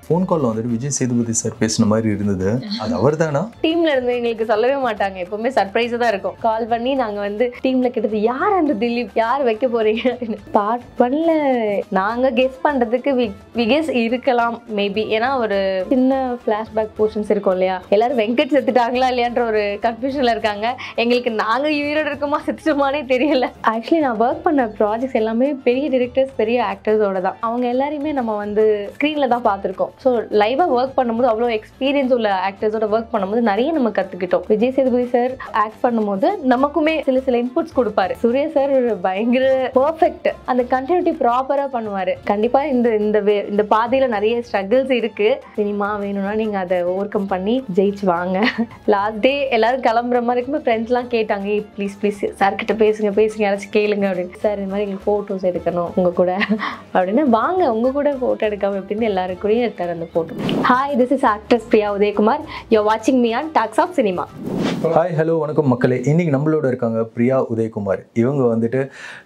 Phone காலில் வந்துட்டு Vijay Sethupathi sir பேசின மாதிரி இருந்தது. அது அவர் தானா? டீம்ல இருந்து எங்களுக்கு சொல்லவே மாட்டாங்க, எப்பவுமே சர்ப்ரைஸா தான் இருக்கும். கால் பண்ணி நாங்க வந்து டீம்ல கிட்டது யார் அந்த திலீப், யார் வைக்க போறீங்க அப்படின்னு பார்ட் பண்ணல. நாங்க கெஸ் பண்றதுக்கு விகேஸ் இருக்கலாம் மேபி, ஏன்னா ஒரு சின்ன ஃபிளாஷ்பேக் போர்ஷன்ஸ் இருக்கும் இல்லையா, எல்லாரும் வெங்கட் செத்துட்டாங்களா இல்லையான்ற ஒரு கன்ஃபியூஷன்ல இருக்காங்க. எங்களுக்கு நாங்க உயிரோடு இருக்குமா செத்துட்டோமானே தெரியல. ஆக்சுவலி நான் ஒர்க் பண்ண ப்ராஜெக்ட்ஸ் எல்லாமே பெரிய டிரெக்டர்ஸ், பெரிய ஆக்டர்ஸோட தான். அவங்க எல்லாரையுமே நம்ம வந்து ஸ்க்ரீன்ல தான் பார்த்துருக்கோம். ஸோ லைவாக ஒர்க் பண்ணும்போது அவ்வளோ எக்ஸ்பீரியன்ஸ் உள்ள ஆக்டர்ஸோட ஒர்க் பண்ணும்போது நிறைய நம்ம கற்றுக்கிட்டோம். விஜய் சேதுபதி சார் ஆக்ட் பண்ணும்போது நமக்குமே சில இன்புட்ஸ் கொடுப்பாரு. சூர்யா சார் பயங்கர பர்ஃபெக்ட், அந்த கண்டினியூட்டி ப்ராப்பராக பண்ணுவார். கண்டிப்பாக இந்த பாதையில் நிறைய ஸ்ட்ரகிள்ஸ் இருக்கு. சினிமா வேணும்னா நீங்கள் அதை ஓவர் கம் பண்ணி ஜெயிச்சு வாங்க. லாஸ்ட் டே எல்லாரும் கிளம்புற மாதிரி இருக்கும்போது ஃப்ரெண்ட்ஸ்லாம் கேட்டாங்க, ப்ளீஸ் சார்கிட்ட பேசுங்க யாராச்சும் கேளுங்க அப்படின்னு. சார் இந்த மாதிரி எங்களுக்கு ஃபோட்டோஸ் எடுக்கணும் உங்கள் கூட அப்படின்னு. வாங்க உங்கள் கூட ஃபோட்டோ எடுக்காம அப்படின்னு எல்லாருக்கூடயும் எடுத்தார் அந்த photo. Hi, this is actress Priya Udayakumar. You're வாட்சிங் me on talks of cinema. Hi, hello, வணக்கம் மக்களே. இன்றைக்கி நம்மளோட இருக்காங்க பிரியா உதயகுமார். இவங்க வந்துட்டு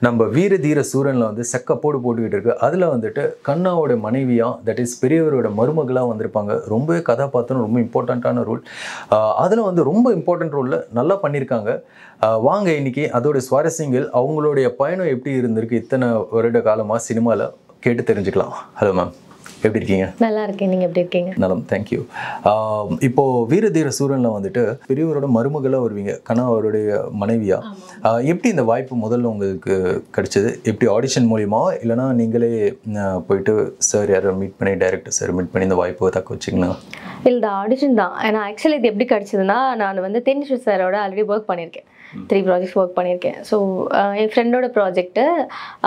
நம்ம வீர தீர சூரனில் வந்து செக்கப்போடு போட்டுக்கிட்டு இருக்கு. அதில் வந்துட்டு கண்ணாவோட மனைவியாக, தட் இஸ் பெரியவரோட மருமகளாக வந்திருப்பாங்க. ரொம்பவே கதாபாத்திரம், ரொம்ப இம்பார்ட்டண்ட்டான ரோல். அதில் வந்து ரொம்ப இம்பார்ட்டன்ட் ரோலில் நல்லா பண்ணியிருக்காங்க. வாங்க இன்னைக்கு அதோட சுவாரஸ்யங்கள், அவங்களுடைய பயணம் எப்படி இருந்திருக்கு இத்தனை வருட காலமாக சினிமாவில் கேட்டு தெரிஞ்சுக்கலாம். ஹலோ மேம், எப்படி இருக்கீங்க? நல்லா இருக்கேன், நீங்கள் எப்படி இருக்கீங்க? நலம், தேங்க்யூ. இப்போது வீரதீர சூரனில் வந்துட்டு பெரியவரோட மருமகளாக வருவீங்க, கண்ணா அவருடைய மனைவியா. எப்படி இந்த வாய்ப்பு முதல்ல உங்களுக்கு கிடைச்சது? எப்படி ஆடிஷன் மூலியமா, இல்லைனா நீங்களே போயிட்டு சார் யாரை மீட் பண்ணி, டைரக்டர் சார் மீட் பண்ணி இந்த வாய்ப்பை தக்க வச்சிங்களா? இல்லை, ஆடிஷன் தான். ஏன்னா ஆக்சுவலி இது எப்படி கிடச்சிதுன்னா, நான் வந்து தென்னிஷு சாரோட ஆல்ரெடி ஒர்க் பண்ணியிருக்கேன். 3 ப்ராஜெக்ட்ஸ் ஒர்க் பண்ணியிருக்கேன். ஸோ என் ஃப்ரெண்டோட ப்ராஜெக்ட்டு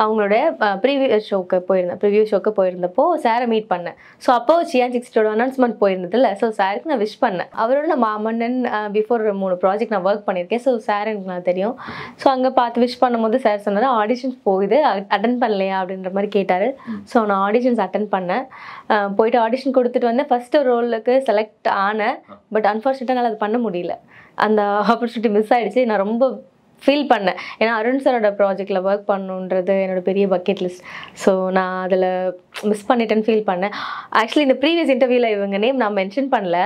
அவங்களோட ப்ரிவியூ ஷோக்கு போயிருந்தப்போ சாரை மீட் பண்ணேன். ஸோ அப்போது சியான் 60 அனௌன்ஸ்மெண்ட் போயிருந்ததில்ல. ஸோ சாருக்கு நான் விஷ் பண்ணேன். அவரோட நான் மாமன்னன் பிஃபோர் 3 ப்ராஜெக்ட் நான் ஒர்க் பண்ணியிருக்கேன். ஸோ சார் எனக்கு நான் தெரியும். ஸோ அங்கே பார்த்து விஷ் பண்ணும்போது சார் சொன்னார், ஆடிஷன்ஸ் போகுது, அட்டன் பண்ணலையா அப்படின்ற மாதிரி கேட்டார். ஸோ நான் ஆடிஷன்ஸ் அட்டன் பண்ணேன். போயிட்டு ஆடிஷன் கொடுத்துட்டு வந்தேன். ஃபஸ்ட்டு ரோலுக்கு செலக்ட் ஆனேன். பட் அன்ஃபார்ச்சுனேட்டாக என்னால் அது பண்ண முடியல. அந்த ஆப்பர்ச்சுனிட்டி மிஸ் ஆகிடுச்சு. நான் ரொம்ப ஃபீல் பண்ணேன். ஏன்னா அருண் சாரோட ப்ராஜெக்டில் ஒர்க் பண்ணணுன்றது என்னோடய பெரிய பக்கெட் லிஸ்ட். ஸோ நான் அதில் மிஸ் பண்ணிட்டேன்னு ஃபீல் பண்ணேன். ஆக்சுவலி இந்த ப்ரீவியஸ் இன்டர்வியூவில் இவங்க நேம் நான் மென்ஷன் பண்ணல.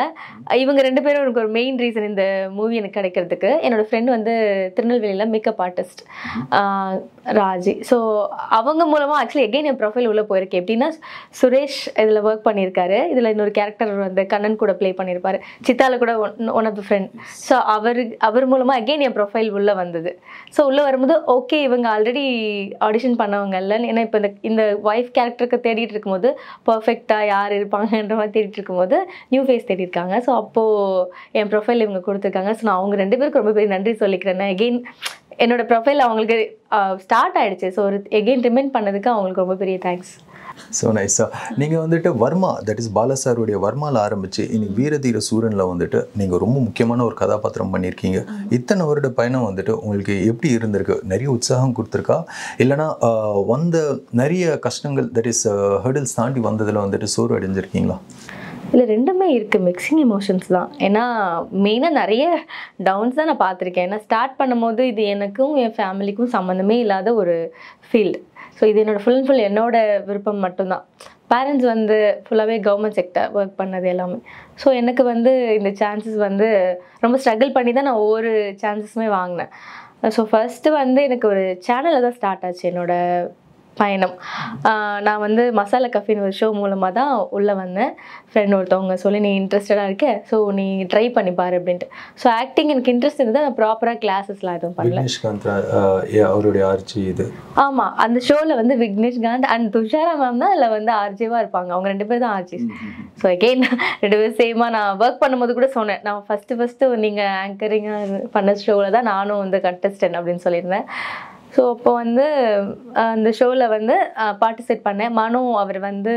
இவங்க 2 பேரும் எனக்கு ஒரு மெயின் ரீசன் இந்த மூவி எனக்கு கிடைக்கிறதுக்கு. என்னோடய ஃப்ரெண்ட் வந்து திருநெல்வேலியில் மேக்கப் ஆர்டிஸ்ட் ராஜி. ஸோ அவங்க மூலமாக ஆக்சுவலி எகெயின் என் ப்ரொஃபைல் உள்ளே போயிருக்கு. எப்படின்னா, சுரேஷ் இதில் ஒர்க் பண்ணியிருக்காரு. இதில் இன்னொரு கேரக்டர் வந்து கண்ணன் கூட ப்ளே பண்ணியிருப்பார். சித்தால கூட one of the friend. So அவர் மூலமாக எகெயின் என் ப்ரொஃபைல் உள்ளே வந்தது. ஸோ உள்ளே வரும்போது ஓகே, இவங்க ஆல்ரெடி ஆடிஷன் பண்ணவங்க இல்லைன்னு. ஏன்னா இப்போ இந்த ஒய்ஃப் கேரக்டருக்கு தேடிட்டு இருக்கும்போது பர்ஃபெக்டாக யார் இருப்பாங்கன்ற மாதிரி தேடிட்டு இருக்கும்போது நியூ ஃபேஸ் தேடிருக்காங்க. ஸோ அப்போது என் ப்ரொஃபைல் இவங்க கொடுத்துருக்காங்க. ஸோ நான் அவங்க 2 பேருக்கு ரொம்ப பெரிய நன்றி சொல்லிக்கிறேன். எகெயின் என்னோடய ப்ரொஃபைல் அவங்களுக்கு ஸ்டார்ட் ஆகிடுச்சு. ஸோ எகெயின் ரிமைண்ட் பண்ணதுக்கு அவங்களுக்கு ரொம்ப பெரிய தேங்க்ஸ். ஸோ நைஸா. நீங்கள் வந்துட்டு வர்மா, தட் இஸ் பாலா சாருடைய வர்மாவில் ஆரம்பித்து இன்னைக்கு வீரதீர சூரனில் வந்துட்டு நீங்கள் ரொம்ப முக்கியமான ஒரு கதாபாத்திரம் பண்ணியிருக்கீங்க. இத்தனை வருட பயணம் வந்துட்டு உங்களுக்கு எப்படி இருந்திருக்கு? நிறைய உற்சாகம் கொடுத்துருக்கா, இல்லைனா வந்த நிறைய கஷ்டங்கள், தட் இஸ் ஹர்டில்ஸ் தாண்டி வந்ததில் வந்துட்டு சோறு அடைஞ்சிருக்கீங்களா? இல்லை, ரெண்டுமே இருக்குது. மிக்சிங் எமோஷன்ஸ் தான். ஏன்னா மெயினாக நிறைய டவுன்ஸ் தான் நான் பார்த்துருக்கேன். ஏன்னா ஸ்டார்ட் பண்ணும்போது இது எனக்கும் என் ஃபேமிலிக்கும் சம்மந்தமே இல்லாத ஒரு ஃபீல்டு. ஸோ இது ஃபுல் என்னோட விருப்பம் மட்டும்தான். பேரண்ட்ஸ் வந்து ஃபுல்லாகவே கவர்மெண்ட் செக்டர் ஒர்க் பண்ணது எல்லாமே. ஸோ எனக்கு வந்து இந்த சான்சஸ் வந்து ரொம்ப ஸ்ட்ரகிள் பண்ணி தான் நான் ஒவ்வொரு சான்சஸுமே வாங்கினேன். ஸோ ஃபஸ்ட்டு வந்து எனக்கு ஒரு சேனலில் தான் ஸ்டார்ட் ஆச்சு என்னோடய பயணம். நான் வந்து மசாலா கஃபின்னு ஒரு ஷோ மூலமாக தான் உள்ளே வந்தேன். ஃப்ரெண்ட் ஒருத்தவங்க சொல்லி, நீ இன்ட்ரெஸ்டடாக இருக்க, ஸோ நீ ட்ரை பண்ணி பாரு அப்படின்ட்டு. ஸோ ஆக்டிங் எனக்கு இன்ட்ரெஸ்ட் இருந்தது. நான் ப்ராப்பராக கிளாஸஸ்லாம் எதுவும் பண்ணல. அவருடைய ஆர்ஜி இது. ஆமாம், அந்த ஷோவில் வந்து விக்னேஷ்காந்த் அண்ட் துஷாரா மேம் தான் அதில் வந்து ஆர்ஜிவாக இருப்பாங்க. அவங்க 2 பேர் தான் ஆர்ஜிஸ். ஸோ அகெயின் 2 பேரும் சேமாக நான் ஒர்க் பண்ணும்போது கூட சொன்னேன், நான் ஃபஸ்ட்டு நீங்கள் ஆங்கரிங்காக பண்ண ஷோவில் தான் நானும் வந்து கண்டஸ்டன்ட் அப்படின்னு சொல்லியிருந்தேன். ஸோ அப்போ வந்து அந்த ஷோவில் வந்து பார்ட்டிசிபேட் பண்ணேன். மனோ அவர் வந்து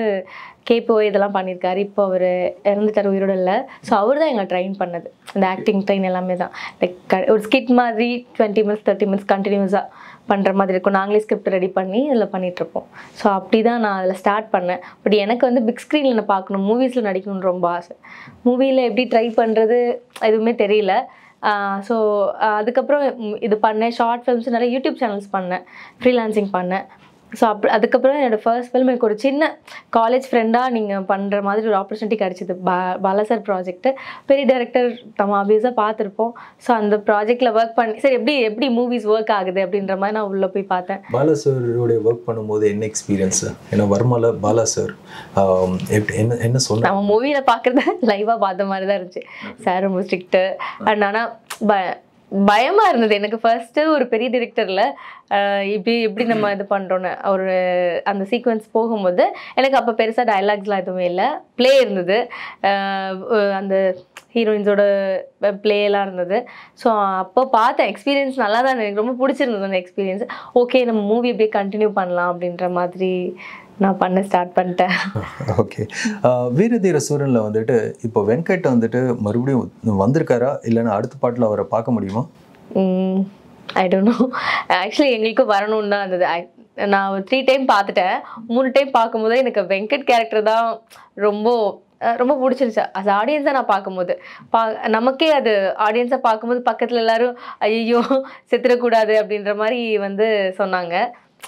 கேப்போ இதெல்லாம் பண்ணியிருக்காரு. இப்போ அவர் இறந்துட்டார், உயிரோட இல்லை. ஸோ அவர் தான் எங்களை ட்ரெயின் பண்ணது. இந்த ஆக்டிங் ட்ரெயின் எல்லாமே தான். லைக் ஒரு ஸ்கிட் மாதிரி 20 minutes 30 minutes கண்டினியூஸாக பண்ணுற மாதிரி இருக்கும். நாங்களே ஸ்கிரிப்ட் ரெடி பண்ணி இதில் பண்ணிகிட்ருப்போம். ஸோ அப்படி தான் நான் அதில் ஸ்டார்ட் பண்ணேன். பட் எனக்கு வந்து பிக் ஸ்க்ரீனில் நான் பார்க்கணும், மூவிஸில் நடிக்கணும்னு ரொம்ப ஆசை. மூவியில் எப்படி ட்ரை பண்ணுறது எதுவுமே தெரியல. ஸோ அதுக்கப்புறம் இது பண்ணேன். ஷார்ட் ஃபிலிம்ஸ் நிறைய யூடியூப் சேனல்ஸ் பண்ணேன், ஃப்ரீலான்சிங் பண்ணேன். ஸோ அதுக்கப்புறம் என்னோடய ஃபர்ஸ்ட் ஃபிலிம் எனக்கு ஒரு சின்ன காலேஜ் ஃப்ரெண்டாக நீங்கள் பண்ணுற மாதிரி ஒரு ஆப்பர்ச்சுனிட்டி கிடச்சிது. பாலா சார் ப்ராஜெக்ட்டு, பெரிய டைரக்டர் நம்ம ஆப்வியஸாக பார்த்துருப்போம். ஸோ அந்த ப்ராஜெக்டில் ஒர்க் பண்ணி சரி எப்படி மூவிஸ் ஒர்க் ஆகுது அப்படின்ற மாதிரி நான் உள்ளே போய் பார்த்தேன். பாலா சாரோடைய ஒர்க் பண்ணும்போது என்ன எக்ஸ்பீரியன்ஸ்? ஏன்னா வர்மால பாலா சார் என்ன சொன்ன? நம்ம மூவியில் பார்க்குறத லைவாக பார்த்த மாதிரி தான் இருந்துச்சு. சார் ரொம்ப ஸ்ட்ரிக்ட்டு அண்ட் ஆனால் பயமாக இருந்தது எனக்கு. ஃபர்ஸ்ட்டு ஒரு பெரிய டிரெக்டரில் எப்படி நம்ம இது பண்ணுறோன்னு ஒரு அந்த சீக்வன்ஸ் போகும்போது எனக்கு அப்போ பெருசாக டைலாக்ஸ்லாம் எதுவுமே இல்லை. ப்ளே இருந்தது, அந்த ஹீரோயின்ஸோட ப்ளேலாம் இருந்தது. ஸோ அப்போ பார்த்தேன். எக்ஸ்பீரியன்ஸ் நல்லா தான் எனக்கு ரொம்ப பிடிச்சிருந்தது அந்த எக்ஸ்பீரியன்ஸ். ஓகே நம்ம மூவி அப்படியே கண்டினியூ பண்ணலாம் அப்படின்ற மாதிரி நான் பண்ண ஸ்டார்ட் பண்ணிட்டேன். ஓகே, வீரதீர சூரனில் வந்துட்டு இப்போ வெங்கட் வந்துட்டு மறுபடியும் வந்திருக்காரா இல்லைன்னா அடுத்த பாட்டில் அவரை பார்க்க முடியுமா? I don't know. ஆக்சுவலி எங்களுக்கு வரணும்னு தான் இருந்தது. நான் 3 டைம் பார்த்துட்டேன். 3 டைம் பார்க்கும்போது எனக்கு வெங்கட் கேரக்டர் தான் ரொம்ப பிடிச்சிருச்சு. அது ஆடியன்ஸாக நான் பார்க்கும்போது நமக்கே அது ஆடியன்ஸாக பார்க்கும்போது பக்கத்தில் எல்லாரும் ஐயோ செத்துடக்கூடாது அப்படின்ற மாதிரி வந்து சொன்னாங்க.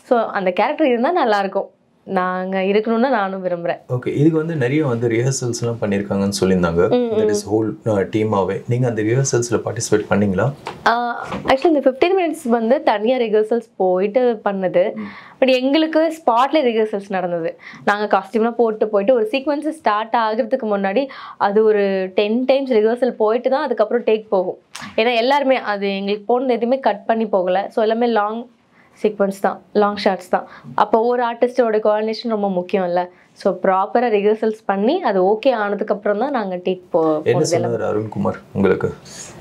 ஸோ அந்த கேரக்டர் இருந்தால் நல்லாயிருக்கும், நாங்கள் இருக்கணும்னு நானும் விரும்புகிறேன். ஓகே, இதுக்கு வந்து நிறைய வந்து ரிஹர்சல்ஸ்லாம் பண்ணியிருக்காங்கன்னு சொல்லியிருந்தாங்க. தட் இஸ் ஹோல் டீமாகவே. நீங்கள் அந்த ரிஹர்சல்ஸில் பார்ட்டிசிபேட் பண்ணீங்களா? ஆக்சுவலி இந்த 15 மினிட்ஸ் வந்து தனியாக ரிஹர்சல்ஸ் போயிட்டு பண்ணது. பட் எங்களுக்கு ஸ்பாட்ல ரிஹர்சல்ஸ் நடந்தது. நாங்கள் காஸ்டியூம்லாம் போயிட்டு ஒரு சீக்வன்ஸு ஸ்டார்ட் ஆகிறதுக்கு முன்னாடி அது ஒரு 10 டைம்ஸ் ரிஹர்சல் போயிட்டு தான் அதுக்கப்புறம் டேக் போகும். ஏன்னா எல்லாருமே அது எங்களுக்கு போனது எதுவுமே கட் பண்ணி போகலை. ஸோ எல்லாமே லாங் சீக்வன்ஸ் தான், லாங் ஷார்ட்ஸ் தான். அப்போ ஒரு ஆர்டிஸ்டோட கோஆர்டினேஷன் ரொம்ப முக்கியம் இல்லை. ஸோ ப்ராப்பராக ரிஹர்சல்ஸ் பண்ணி அது ஓகே ஆனதுக்கப்புறம் தான் நாங்கள் டேக் போகிறோம். அருண்குமார் உங்களுக்கு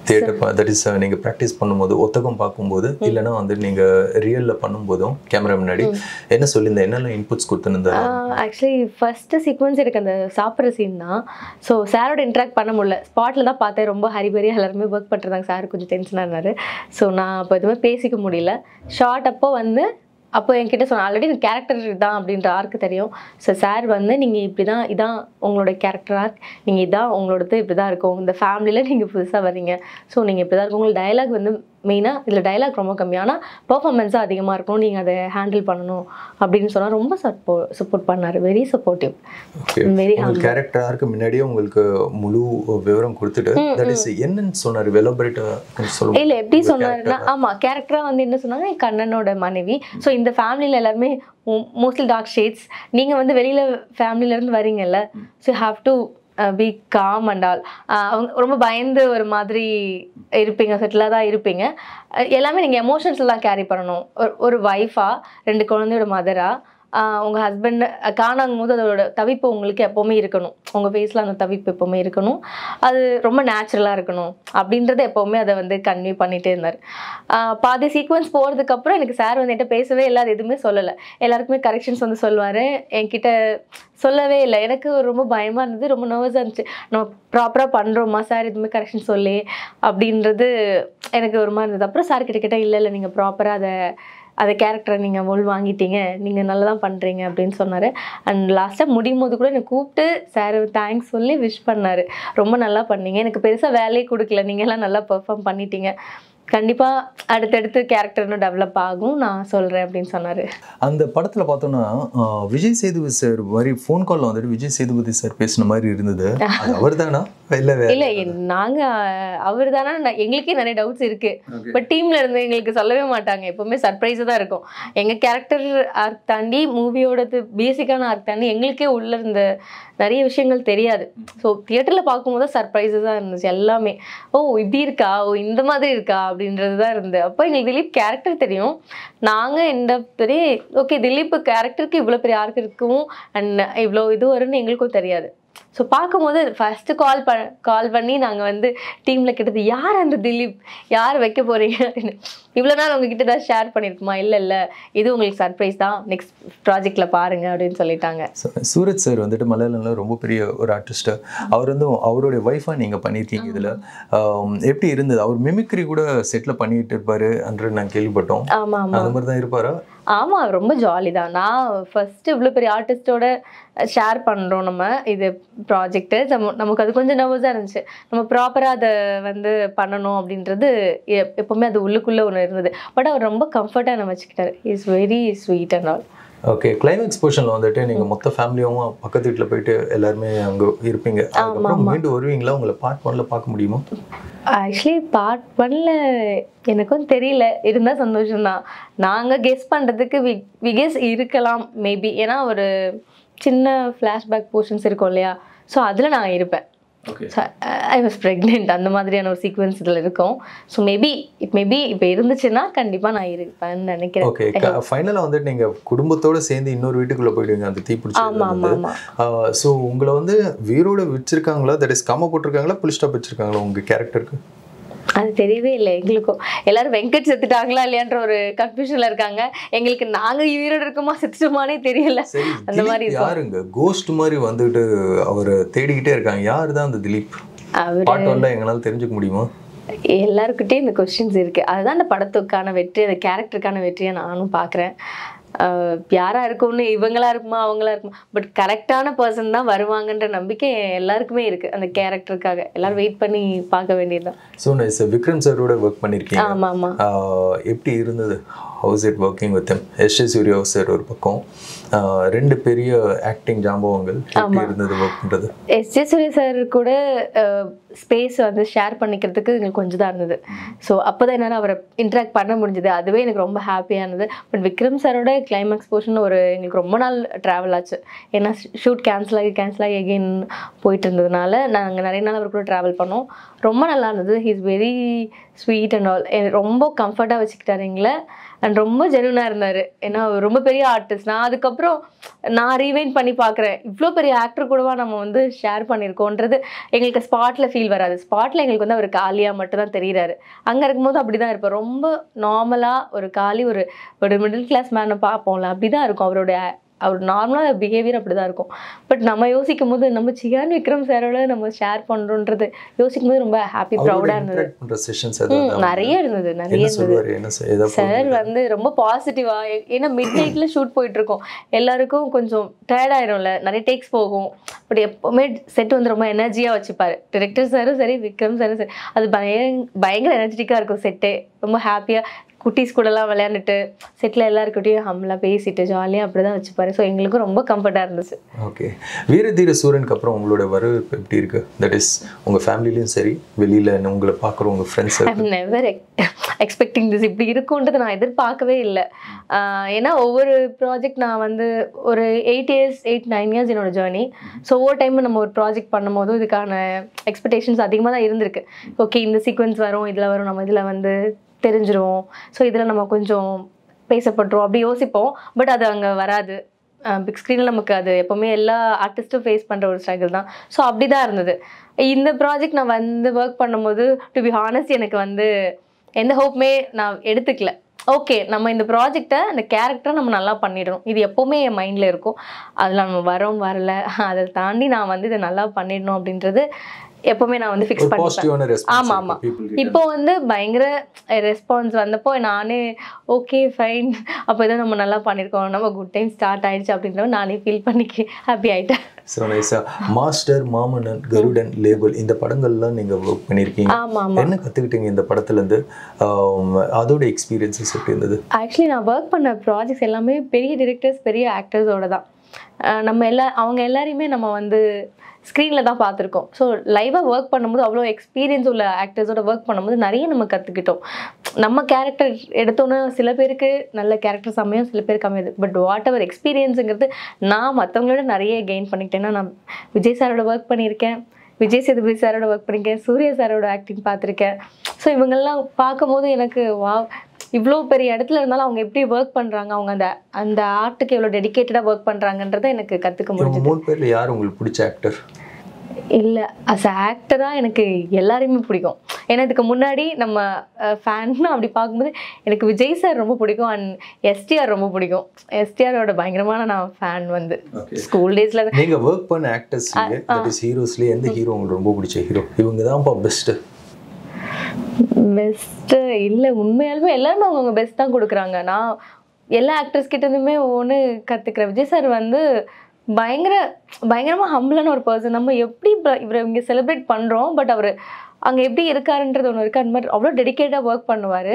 தியேட்டர் தட் இஸ் நீங்கள் ப்ராக்டிஸ் பண்ணும்போது ஒத்தகம் பார்க்கும்போது இல்லைன்னா வந்து நீங்கள் ரியலில் பண்ணும்போதும் கேமரா முன்னாடி என்ன சொல்லியிருந்தேன், என்னெல்லாம் இன்புட்ஸ் கொடுத்துருந்தேன்? ஆக்சுவலி ஃபஸ்ட்டு சீக்வன்ஸ் எனக்கு அந்த சாப்பிட்ற சீன் தான். ஸோ சாரோட இன்ட்ராக்ட் பண்ண முடியல, ஸ்பாட்டில் தான் பார்த்தேன். ரொம்ப ஹரிபரியாக எல்லாருமே ஒர்க் பண்ணுறாங்க. சார் கொஞ்சம் டென்ஷனாக இருந்தார். ஸோ நான் அப்போ எதுவுமே பேசிக்க முடியல. ஷார்ட் அப்போ என்கிட்ட சொன்னேன், ஆல்ரெடி இந்த கேரக்டர் தான் அப்படின்ற ஆர்க்கு தெரியும். ஸோ சார் வந்து நீங்கள் இப்படி தான், இதான் உங்களோட கேரக்டர் ஆர்க், நீங்கள் இதான் உங்களோடது இப்படி தான் இருக்கும், இந்த ஃபேமிலியில் நீங்கள் புதுசாக வர்றீங்க, ஸோ நீங்கள் இப்படி தான் இருக்கும். உங்களுக்கு டைலாக் வந்து மெயினாக இதில் டைலாக் ரொம்ப கம்மி, ஆனால் பர்ஃபார்மன்ஸாக அதிகமாக இருக்கணும், நீங்கள் அதை ஹேண்டில் பண்ணணும் அப்படின்னு சொன்னால் ரொம்ப சப்போர்ட் பண்ணார். Very supportive, very happy. Character arc முன்னாடியே உங்களுக்கு முழு விவரம் கொடுத்துட்டு தட் இஸ் என்னன்னு சொன்னார், வெலபரேட்டாக சொல்லுங்கள். இல்லை எப்படி சொன்னாருன்னா, ஆமாம் கேரக்டராக வந்து என்ன சொன்னாங்க, என் கண்ணனோட மனைவி. ஸோ இந்த ஃபேமிலியில் எல்லாருமே மோஸ்ட்லி டார்க் ஷேட்ஸ். நீங்கள் வந்து வெளியில் ஃபேமிலியிலேருந்து வரீங்கல்ல, so have to be calm and all. அவங்க ரொம்ப பயந்து ஒரு மாதிரி இருப்பீங்க, செட்டிலாக தான் இருப்பீங்க. எல்லாமே நீங்கள் எமோஷன்ஸ்லாம் கேரி பண்ணணும். ஒரு ஒய்ஃபாக, 2 குழந்தையோட மதராக, உங்கள் ஹஸ்பண்ட் காணாங்கும் போது அதோட தவிப்பு உங்களுக்கு எப்போவுமே இருக்கணும். உங்கள் ஃபேஸில் அந்த தவிப்பு எப்போவுமே இருக்கணும். அது ரொம்ப நேச்சுரலாக இருக்கணும் அப்படின்றத எப்போவுமே அதை வந்து கன்வே பண்ணிகிட்டே இருந்தார். பாதி சீக்வன்ஸ் போகிறதுக்கப்புறம் எனக்கு சார் வந்து என்கிட்ட பேசவே இல்லை, அது எதுவுமே சொல்லலை. எல்லாருக்குமே கரெக்ஷன்ஸ் வந்து சொல்லுவார், என்கிட்ட சொல்லவே இல்லை. எனக்கு ரொம்ப பயமாக இருந்தது, ரொம்ப நர்வஸாக இருந்துச்சு. நம்ம ப்ராப்பராக பண்ணுறோமா சார், எதுவுமே கரெக்ஷன் சொல்லி அப்படின்றது எனக்கு ஒரு மாதிரி இருந்தது. அப்புறம் சார் கிட்ட இல்லை நீங்கள் ப்ராப்பராக அதை கேரக்டரை நீங்கள் உள் வாங்கிட்டீங்க, நீங்கள் நல்லா தான் பண்ணுறீங்க அப்படின்னு சொன்னார். அண்ட் லாஸ்ட்டாக முடியும் போது கூட என்னை கூப்பிட்டு சார் தேங்க்ஸ் சொல்லி விஷ் பண்ணார். ரொம்ப நல்லா பண்ணீங்க, எனக்கு பெருசாக வேலையே கொடுக்கல, நீங்கள்லாம் நல்லா பெர்ஃபார்ம் பண்ணிட்டீங்க, கண்டிப்பாக அடுத்தடுத்து கேரக்டர்னு டெவலப் ஆகும், நான் சொல்கிறேன் அப்படின்னு சொன்னார். அந்த படத்தில் பார்த்தோன்னா விஜய் சேதுபதி சார் மாதிரி ஃபோன் காலில் வந்துட்டு விஜய் சேதுபதி சார் பேசின மாதிரி இருந்தது. அவர் தானா இல்லை நாங்கள் அவர் தானா, எங்களுக்கே நிறைய டவுட்ஸ் இருக்குது. பட் டீமில் இருந்து எங்களுக்கு சொல்லவே மாட்டாங்க, எப்போவுமே சர்ப்ரைஸாக தான் இருக்கும். எங்கள் கேரக்டர் ஆர்க் தாண்டி, மூவியோடது பேசிக்கான ஆர்க் தாண்டி எங்களுக்கே உள்ள இருந்த நிறைய விஷயங்கள் தெரியாது. ஸோ தியேட்டரில் பார்க்கும்போது சர்ப்ரைஸாக தான் இருந்துச்சு எல்லாமே. ஓ இப்படி இருக்கா, ஓ இந்த மாதிரி இருக்கா அப்படின்றது தான் இருந்தது. அப்போ எங்களுக்கு திலீப் கேரக்டர் தெரியும், நாங்கள் இந்த பெரிய ஓகே திலீப் கேரக்டருக்கு இவ்வளோ பெரிய ஆர்க் இருக்கும் அண்ட் இவ்வளோ இது வரும்னு எங்களுக்கும் தெரியாது. ஸோ பார்க்கும்போது ஃபஸ்ட்டு கால் பண்ணி நாங்கள் வந்து டீமில் கிட்டது யார் அந்த திலீப், யார் வைக்க போகிறீங்க அப்படின்னு. இவ்வளோ நாள் உங்ககிட்ட தான் ஷேர் பண்ணியிருக்குமா, இல்லை இது உங்களுக்கு சர்ப்ரைஸ் தான், நெக்ஸ்ட் ப்ராஜெக்டில் பாருங்கள் அப்படின்னு சொல்லிட்டாங்க. சூரஜ் சார் வந்துட்டு மலையாளம்ல ரொம்ப பெரிய ஒரு ஆர்டிஸ்ட்டு. அவர் வந்து அவருடைய ஒய்ஃபாக நீங்கள் பண்ணியிருக்கீங்க. இதில் எப்படி இருந்தது? அவர் மிமிக்ரி கூட செட்டில் பண்ணிட்டு இருப்பாரு என்று நான் கேள்விப்பட்டோம். ஆமாம், அந்த மாதிரி தான் இருப்பாரா? ஆமாம், ரொம்ப ஜாலி தான். நான் ஃபஸ்ட்டு இவ்வளோ பெரிய ஆர்டிஸ்டோட ஷேர் பண்ணுறோம் நம்ம இது ப்ராஜெக்ட்டு, நமக்கு அது கொஞ்சம் நர்வஸாக இருந்துச்சு. நம்ம ப்ராப்பராக அதை வந்து பண்ணணும் அப்படின்றது எப்போவுமே அது உள்ளுக்குள்ளே ஒன்று இருந்தது. பட் அவர் ரொம்ப கம்ஃபர்ட்டாக நம்ம வச்சுக்கிட்டார். Is very sweet and all. Okay, climax போர்ஷனில் வந்துட்டு நீங்கள் மொத்த ஃபேமிலியும் பக்கத்து வீட்டில் போயிட்டு எல்லாருமே அங்கே இருப்பீங்க. அதுக்கப்புறம் மீண்டும் வருவீங்களா? உங்களை பார்ட் 1ல பார்க்க முடியுமா? ஆக்சுவலி பார்ட் 1ல எனக்கும் தெரியல, இருந்தால் சந்தோஷம்தான். நாங்கள் கெஸ் பண்ணுறதுக்கு வி கெஸ் இருக்கலாம் மேபி. ஏன்னா ஒரு சின்ன ஃப்ளாஷ்பேக் போர்ஷன்ஸ் இருக்கும் இல்லையா, ஸோ அதில் நான் இருப்பேன். ஐ வாஸ் ப்ரெக்னென்ட், அந்த மாதிரியான ஒரு சீக்வன்ஸ் இதில் இருக்கும். ஸோ மேபி இப்போ இருந்துச்சுன்னா கண்டிப்பாக நான் இருப்பேன்னு நினைக்கிறேன். ஓகே, ஃபைனலாக வந்துட்டு நீங்கள் குடும்பத்தோடு சேர்ந்து இன்னொரு வீட்டுக்குள்ளே போயிடுவீங்க அந்த தீப்பிடிச்சி. ஸோ உங்களை வந்து வீரோட வச்சிருக்காங்களா, தட் இஸ் காம போட்டிருக்காங்களா, புல் ஸ்டாப் வச்சிருக்காங்களா உங்கள் கேரக்டருக்கு? அது தெரியவே இல்லை எங்களுக்கும். எல்லாரும் வெங்கட் செத்துட்டாங்களா இல்லையான்ற ஒரு கன்ஃபியூஷன்ல இருக்காங்க. எங்களுக்கு நாங்க உயிரோட இருக்குமா செத்துட்டோமானே தெரியல. அந்த மாதிரி யாருங்க கோஸ்ட் மாதிரி வந்துட்டு அவரை தேடிக்கிட்டே இருக்காங்க, யாரு தான் அந்த திலீப்? பார்ட் 1ல எங்களால தெரிஞ்சுக்க முடியுமா? எல்லாருக்கிட்டையும் இந்த கொஸ்டின்ஸ் இருக்கு. அதுதான் அந்த படத்துக்கான வெற்றி, அந்த கேரக்டருக்கான வெற்றியை நானும் பார்க்குறேன். யாரா இருக்கும்னு, இவங்களா இருக்குமா அவங்களா இருக்குமா, பட் கரெக்டான பர்சன் தான் வருவாங்கன்ற நம்பிக்கை எல்லாருக்குமே இருக்கு. அந்த கேரக்டருக்காக எல்லாரும் வெயிட் பண்ணி பார்க்க வேண்டியதுதான். So nice. விக்ரம் சாரோட ஒர்க் பண்ணியிருக்கீங்க. ஆமா ஆமா. எப்படி இருந்தது? How's it working with him? SJ. Suryah sir ஒரு பக்கம், 2 பெரிய ஆக்டிங் ஜாம்பவங்கள். எப்படி இருந்தது ஒர்க் பண்ணுறது? எஸ்.ஜே. சூர்யா சார் கூட ஸ்பேஸ் வந்து ஷேர் பண்ணிக்கிறதுக்கு எங்களுக்கு கொஞ்சம் தான் இருந்தது. ஸோ அப்போ தான் என்னால் அவரை இன்ட்ராக்ட் பண்ண முடிஞ்சது. அதுவே எனக்கு ரொம்ப ஹாப்பியானது. பட் விக்ரம் சாரோட கிளைமேக்ஸ் போர்ஷன் எங்களுக்கு ரொம்ப நாள் ட்ராவல் ஆச்சு. ஏன்னா ஷூட் கேன்சல் ஆகி எகெயின் போயிட்டு இருந்ததுனால நாங்கள் நிறைய நாள் அவர் கூட ட்ராவல் பண்ணோம். ரொம்ப நல்லா இருந்தது. He is very sweet and all. ரொம்ப கம்ஃபர்ட்டாக வச்சுக்கிட்டாரு எங்களை. அண்ட் ரொம்ப ஜெனுவனாக இருந்தார். ஏன்னா ரொம்ப பெரிய ஆர்டிஸ்ட். நான் அதுக்கப்புறம் ரீவைண்ட் பண்ணி பார்க்குறேன், இவ்வளோ பெரிய ஆக்டர் கூடவா நம்ம வந்து ஷேர் பண்ணியிருக்கோன்றது எங்களுக்கு ஸ்பாட்டில் ஃபீல் வராது. ஸ்பாட்டில் எங்களுக்கு வந்து அவர் காலியாக மட்டும் தான் தெரிகிறாரு. அங்கே இருக்கும்போது அப்படி தான் இருப்பேன். ரொம்ப நார்மலாக ஒரு காலி ஒரு மிடில் கிளாஸ் மேனை பார்ப்போம்ல, அப்படி தான் இருக்கும் அவர் நார்மலாக பிஹேவியர் அப்படி தான் இருக்கும். பட் நம்ம யோசிக்கும் போது நம்ம சியான் விக்ரம் சாரோட நம்ம ஷேர் பண்ணுறோன்றது யோசிக்கும் போது ரொம்ப ஹாப்பி, ப்ரௌடாக இருந்தது. நிறைய இருந்தது. சார் வந்து ரொம்ப பாசிட்டிவாக, ஏன்னா மிட் நைட்டில் ஷூட் போயிட்டுருக்கோம், எல்லாருக்கும் கொஞ்சம் டயர்ட் ஆயிரும்ல, நிறைய டேக்ஸ் போகும். பட் எப்போவுமே செட் வந்து ரொம்ப எனர்ஜியாக வச்சுப்பார். டிரெக்டர் சாரும் சரி, விக்ரம் சாரும் சரி, அது பயங்கர எனர்ஜெட்டிக்காக இருக்கும் செட்டே. ரொம்ப ஹாப்பியாக குட்டீஸ் கூடலாம் விளையாண்டுட்டு செட்டில் எல்லாருக்கிட்டையும் ஹம்லாம் பேசிட்டு ஜாலியாக அப்படி தான் வச்சுப்பாரு. ஸோ எங்களுக்கும் ரொம்ப கம்ஃபர்ட்டாக இருந்துச்சு. ஓகே, வீரதீர சூரனுக்கு அப்புறம் உங்களோட வரவேற்பு எப்படி இருக்குது? தட் இஸ் உங்கள் ஃபேமிலிலையும் சரி, வெளியில் உங்களை பார்க்குற உங்கள் friends? I am never expecting this, இப்படி இருக்கும்ன்றது நான் எதிர்பார்க்கவே இல்லை. ஏன்னா ஒவ்வொரு ப்ராஜெக்ட் நான் வந்து ஒரு 8-9 இயர்ஸ் என்னோட ஜேர்னி. ஸோ ஒவ்வொரு டைம் நம்ம ஒரு ப்ராஜெக்ட் பண்ணும் போதும் இதுக்கான எக்ஸ்பெக்டேஷன்ஸ் அதிகமாக தான் இருந்திருக்கு. ஓகே, இந்த சீக்வன்ஸ் வரும், இதில் வரும், நம்ம இதில் வந்து தெரிஞ்சிருவோம், ஸோ இதில் நம்ம கொஞ்சம் பேசப்பட்டுரும் அப்படி யோசிப்போம். பட் அது அங்கே வராது. பிக் ஸ்க்ரீனில் நமக்கு அது எப்போவுமே எல்லா ஆர்டிஸ்ட்டும் ஃபேஸ் பண்ணுற ஒரு ஸ்ட்ரகிள் தான். ஸோ அப்படி தான் இருந்தது. இந்த ப்ராஜெக்ட் நான் வந்து ஒர்க் பண்ணும்போது டு பி ஹானஸ்ட் எனக்கு வந்து எந்த ஹோப்புமே நான் எடுத்துக்கல. ஓகே, நம்ம இந்த ப்ராஜெக்டை, அந்த கேரக்டரை நம்ம நல்லா பண்ணிடணும், இது எப்போவுமே என் மைண்டில் இருக்கும். அதில் நம்ம வரல, அதை தாண்டி நான் வந்து இதை நல்லா பண்ணிடணும் அப்படின்றது எப்பவுமே நான் வந்து ஃபிக்ஸ் பண்ணிப்பேன். ஆமா ஆமா. இப்போ வந்து பயங்கர ரெஸ்பான்ஸ் வந்தப்போ நானே ஓகே ஃபைன், அப்போ இதை நம்ம நல்லா பண்ணியிருக்கோம், நம்ம குட் டைம் ஸ்டார்ட் ஆயிடுச்சு அப்படின்ற நானே ஃபீல் பண்ணிக்க ஹாப்பி ஆயிட்டேன். ஸோ நைஸா. மாஸ்டர், மாமன்னன், கருடன், லேபிள், இந்த படங்கள்லாம் நீங்கள் ஒர்க் பண்ணியிருக்கீங்க. என்ன கற்றுக்கிட்டீங்க இந்த படத்துலேருந்து? அதோட எக்ஸ்பீரியன்ஸஸ் எப்படி இருந்தது? ஆக்சுவலி நான் ஒர்க் பண்ண ப்ராஜெக்ட்ஸ் எல்லாமே பெரிய டிரெக்டர்ஸ், பெரிய ஆக்டர்ஸோட தான். நம்ம அவங்க எல்லாரையுமே நம்ம வந்து ஸ்க்ரீனில் தான் பார்த்துருக்கோம். ஸோ லைவாக ஒர்க் பண்ணும்போது அவ்வளோ எக்ஸ்பீரியன்ஸ் உள்ள ஆக்டர்ஸோட ஒர்க் பண்ணும்போது நிறைய நம்ம கற்றுக்கிட்டோம். நம்ம கேரக்டர் எடுத்தோன்னே சில பேருக்கு நல்ல கேரக்டர் சமையும், சில பேருக்கு அமையாது. பட் வாட் எவர் எக்ஸ்பீரியன்ஸுங்கிறது நான் மற்றவங்களோட நிறைய கெயின் பண்ணிக்கிட்டேன்னா, நான் விஜய் சாரோட ஒர்க் பண்ணியிருக்கேன், விஜய் சேதுபதி சாரோட ஒர்க் பண்ணியிருக்கேன், சூர்யா சாரோட ஆக்டிங் பார்த்துருக்கேன். ஸோ இவங்கெல்லாம் பார்க்கும்போது எனக்கு இவ்வளோ பெரிய இடத்துல இருந்தாலும் அவங்க எப்படி ஒர்க் பண்ணுறாங்க, அவங்க அந்த ஆர்ட்டுக்கு எவ்வளோ டெடிக்கேட்டடாக ஒர்க் பண்ணுறாங்கன்றதை எனக்கு கற்றுக்க முடிஞ்சது. 3 பேரில் யார் உங்களுக்கு பிடிச்ச ஆக்டர்? இல்லை, அஸ் ஆக்டராக எனக்கு எல்லாரையுமே பிடிக்கும். ஏன்னா இதுக்கு முன்னாடி நம்ம ஃபேன்னா அப்படி பார்க்கும்போது எனக்கு விஜய் சார் ரொம்ப பிடிக்கும் அண்ட் எஸ்டிஆர் ரொம்ப பிடிக்கும். எஸ்டிஆரோட பயங்கரமான நான் ஃபேன் வந்து ஸ்கூல் டேஸில். நீங்கள் ஒர்க் பண்ண ஆக்டர்ஸ்லேயே, தட் இஸ் ஹீரோஸ்லேயே எந்த ஹீரோ உங்களுக்கு ரொம்ப பிடிச்ச ஹீரோ? இவங்க தான்ப்பா பெஸ்ட்டு. இல்லை, உண்மையாலுமே எல்லாருமே அவங்க பெஸ்ட் தான் கொடுக்குறாங்க. நான் எல்லா ஆக்டர்ஸ் கிட்டேருந்துமே ஒன்று கற்றுக்கிறேன். விஜய் சார் வந்து பயங்கரமாக ஹம்பிளான ஒரு பர்சன். நம்ம எப்படி இவரை இங்கே செலிப்ரேட் பண்ணுறோம், பட் அவர் அங்கே எப்படி இருக்காருன்றது ஒன்று இருக்குது. அந்த மாதிரி அவ்வளோ டெடிக்கேட்டாக ஒர்க் பண்ணுவார்.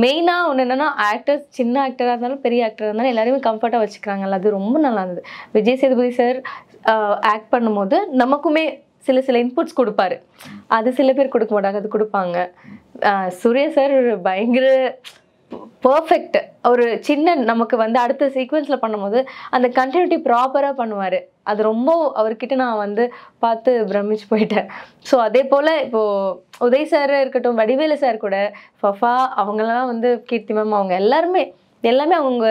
மெயினாக ஒன்று என்னென்னா ஆக்டர்ஸ் சின்ன ஆக்டராக இருந்தாலும் பெரிய ஆக்டராக இருந்தாலும் எல்லாருமே கம்ஃபர்ட்டாக வச்சுக்கிறாங்கல்ல, அது ரொம்ப நல்லா இருந்தது. விஜய் சேதுபதி சார் ஆக்ட் பண்ணும்போது நமக்குமே சில இன்புட்ஸ் கொடுப்பாரு, அது சில பேர் கொடுக்க மாட்டாங்க, அது கொடுப்பாங்க. சூர்யா சார் பயங்கர பர்ஃபெக்ட். ஒரு சின்ன நமக்கு வந்து அடுத்த சீக்வன்ஸில் பண்ணும்போது அந்த கண்டினியூட்டி ப்ராப்பராக பண்ணுவார். அது ரொம்ப அவர்கிட்ட நான் வந்து பார்த்து பிரமிச்சு போயிட்டேன். ஸோ அதே போல் இப்போது உதய் சார் இருக்கட்டும், வடிவேலு சார் கூட, ஃபஃபா அவங்கெல்லாம் வந்து, கீர்த்தி மேம், அவங்க எல்லாமே அவங்க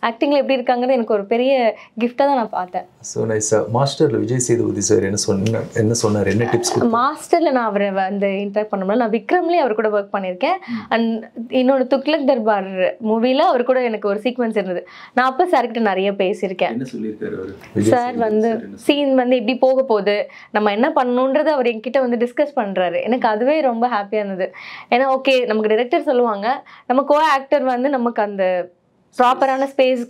ஆக்டிங்கில் எப்படி இருக்காங்கிறது எனக்கு ஒரு பெரிய கிஃப்டாக தான் நான் பார்த்தேன். So nice. மாஸ்டரில் விஜய் சேதுபதி சார் என்ன சொன்னார், என்ன டிப்ஸ்? மாஸ்டரில் நான் அவரை வந்து இன்டராக்ட் பண்ணோம்னா, நான் விக்ரம்லேயே அவர் கூட ஒர்க் பண்ணியிருக்கேன். அண்ட் இன்னொன்று துக்ளக் தர்பார் மூவியில் அவர் கூட எனக்கு ஒரு சீக்வன்ஸ் இருந்தது. நான் அப்போ சார்கிட்ட நிறைய பேசியிருக்கேன். சார் வந்து சீன் வந்து எப்படி போக போகுது, நம்ம என்ன பண்ணணுன்றது அவர் என்கிட்ட வந்து டிஸ்கஸ் பண்ணுறாரு. எனக்கு அதுவே ரொம்ப ஹாப்பியாக இருந்தது. ஏன்னா ஓகே, நமக்கு டைரக்டர் சொல்லுவாங்க, நம்ம கோ ஆக்டர் வந்து நமக்கு அந்த ப்ராப்பரான ஸ்பேஸ்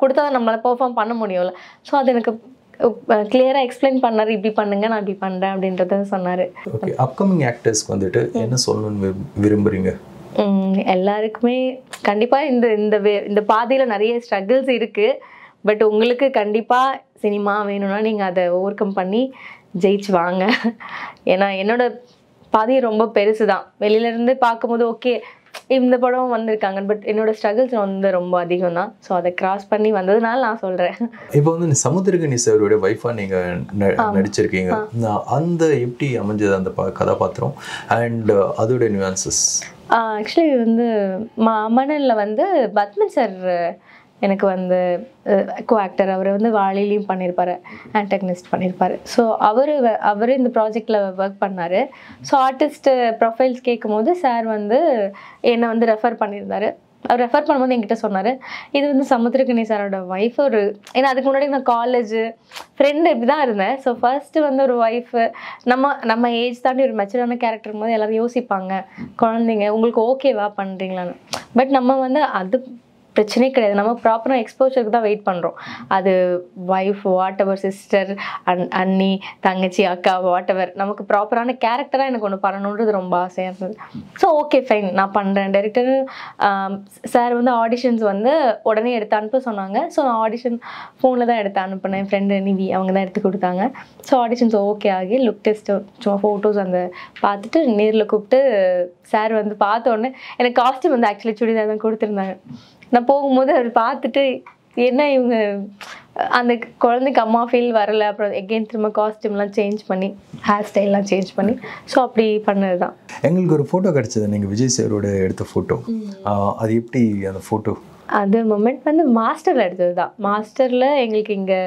கொடுத்தா தான் நம்மளால் பெர்ஃபார்ம் பண்ண முடியும்ல. ஸோ அது எனக்கு கிளியராக எக்ஸ்பிளைன் பண்ணார், இப்படி பண்ணுங்க, நான் இப்படி பண்ணுறேன் அப்படின்றத சொன்னார். ஓகே, அப்கமிங் ஆக்டர்ஸ்க்கு வந்துட்டு என்ன சொல்லணும்னு விரும்புகிறீங்க? எல்லாருக்குமே கண்டிப்பாக இந்த பாதையில் நிறைய ஸ்ட்ரகிள்ஸ் இருக்குது. பட் உங்களுக்கு கண்டிப்பாக சினிமா வேணும்னா நீங்கள் அதை ஓவர் கம் பண்ணி ஜெயிச்சு வாங்க. ஏன்னா என்னோட பாதை ரொம்ப பெருசு தான். வெளியிலேருந்து பார்க்கும்போது ஓகே இந்த படம் வந்திருக்காங்க, பட் என்னோட ஸ்ட்ரகிள்ஸ் வந்து ரொம்ப அதிகம் தான். ஸோ அதை கிராஸ் பண்ணி வந்ததுனால நான் சொல்கிறேன். இப்போ வந்து சமுத்திரகனி சாரோட ஒய்ஃபாக நீங்கள் நடிச்சிருக்கீங்க. அந்த எப்படி அமைஞ்சது அந்த கதாபாத்திரம் அண்ட் அதோட நியூயான்சஸ்? ஆக்சுவலி வந்து மணலில் வந்து பத்மன் சார் எனக்கு வந்து கோ ஆக்டர். அவர் வந்து வாலிலையும் பண்ணியிருப்பார், ஆன்டகனிஸ்ட் பண்ணியிருப்பார். ஸோ அவர் இந்த ப்ராஜெக்டில் ஒர்க் பண்ணார். ஸோ ஆர்டிஸ்ட் ப்ரொஃபைல்ஸ் கேட்கும்போது சார் வந்து என்னை வந்து ரெஃபர் பண்ணியிருந்தார். அவர் ரெஃபர் பண்ணும்போது என்கிட்ட சொன்னார், இது வந்து சமுத்திரகனி சாரோட ஒய்ஃப். ஏன்னா அதுக்கு முன்னாடி நான் காலேஜ் ஃப்ரெண்டு இப்படி தான் இருந்தேன். ஸோ ஃபர்ஸ்ட்டு வந்து ஒரு ஒய்ஃபு, நம்ம ஏஜ் தாண்டி ஒரு மெச்சூரான கேரக்டர் போது எல்லோரும் யோசிப்பாங்க, குழந்தைங்க உங்களுக்கு ஓகேவா பண்ணுறீங்களான்னு. பட் நம்ம வந்து அது பிரச்சனையே கிடையாது. நம்ம ப்ராப்பராக எக்ஸ்போஷருக்கு தான் வெயிட் பண்ணுறோம். அது ஒய்ஃப், வாட் எவர், சிஸ்டர், அண்ணி, தங்கச்சி, அக்கா, வாட் எவர், நமக்கு ப்ராப்பரான கேரக்டராக எனக்கு ஒன்று பண்ணணுன்றது ரொம்ப ஆசையாக இருந்தது. ஸோ ஓகே ஃபைன், நான் பண்ணுறேன். டைரக்டர் சார் வந்து ஆடிஷன்ஸ் வந்து உடனே எடுத்து அனுப்ப சொன்னாங்க. ஸோ நான் ஆடிஷன் ஃபோனில் தான் எடுத்து அனுப்பினேன். ஃப்ரெண்டு நிவி அவங்க தான் எடுத்து கொடுத்தாங்க. ஸோ ஆடிஷன்ஸ் ஓகே ஆகி லுக் டெஸ்ட் சும்மா ஃபோட்டோஸ் அந்த பார்த்துட்டு நேரில் கூப்பிட்டு சார் வந்து பார்த்த உடனே எனக்கு காஸ்ட்யூம் வந்து ஆக்சுவலி சுடிதார் தான் கொடுத்துருந்தாங்க. நான் போகும்போது அவர் பார்த்துட்டு என்ன இவங்க அந்த குழந்தைக்கு அம்மா ஃபீல் வரல. அப்புறம் எகெயின் திரும்ப காஸ்டியூம்லாம் சேஞ்ச் பண்ணி, ஹேர் ஸ்டைல்லாம் சேஞ்ச் பண்ணி, ஸோ அப்படி பண்ணது தான். எங்களுக்கு ஒரு ஃபோட்டோ கிடச்சிது, நீங்கள் விஜய் சாரோட எடுத்த ஃபோட்டோ. அது எப்படி அந்த ஃபோட்டோ? அது மொமெண்ட் வந்து மாஸ்டரில் எடுத்தது தான். மாஸ்டரில் எங்களுக்கு இங்கே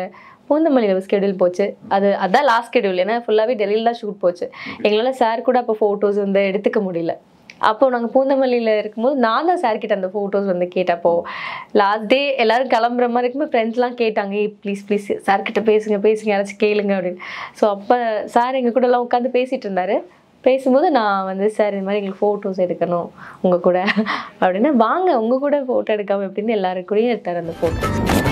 பூந்தமல்லியில் ஸ்கெடியூல் போச்சு. அதான் லாஸ்ட் ஸ்கெடியூல். ஏன்னா ஃபுல்லாகவே டெல்லியில் தான் ஷூட் போச்சு. எங்களால் சார் கூட அப்போ ஃபோட்டோஸ் வந்து எடுத்துக்க முடியல. அப்போது நாங்கள் பூந்தமல்லியில் இருக்கும்போது நான் தான் சார்கிட்ட அந்த ஃபோட்டோஸ் வந்து கேட்டப்போ லாஸ்ட் டே எல்லோரும் கிளம்புற மாதிரி இருக்கும்போது ஃப்ரெண்ட்ஸ்லாம் கேட்டாங்க, ப்ளீஸ் சார்கிட்ட பேசுங்க யாராச்சும் கேளுங்க அப்படின்னு. ஸோ அப்போ சார் எங்கள் கூடலாம் உட்காந்து பேசிகிட்டு இருந்தார். பேசும்போது நான் வந்து சார் இந்த மாதிரி எங்களுக்கு ஃபோட்டோஸ் எடுக்கணும் உங்கள் கூட அப்படின்னா, வாங்க உங்கள் கூட ஃபோட்டோ எடுக்காமல் எப்படின்னு எல்லாருக்கூடையும் எடுத்தார் அந்த ஃபோட்டோஸ்.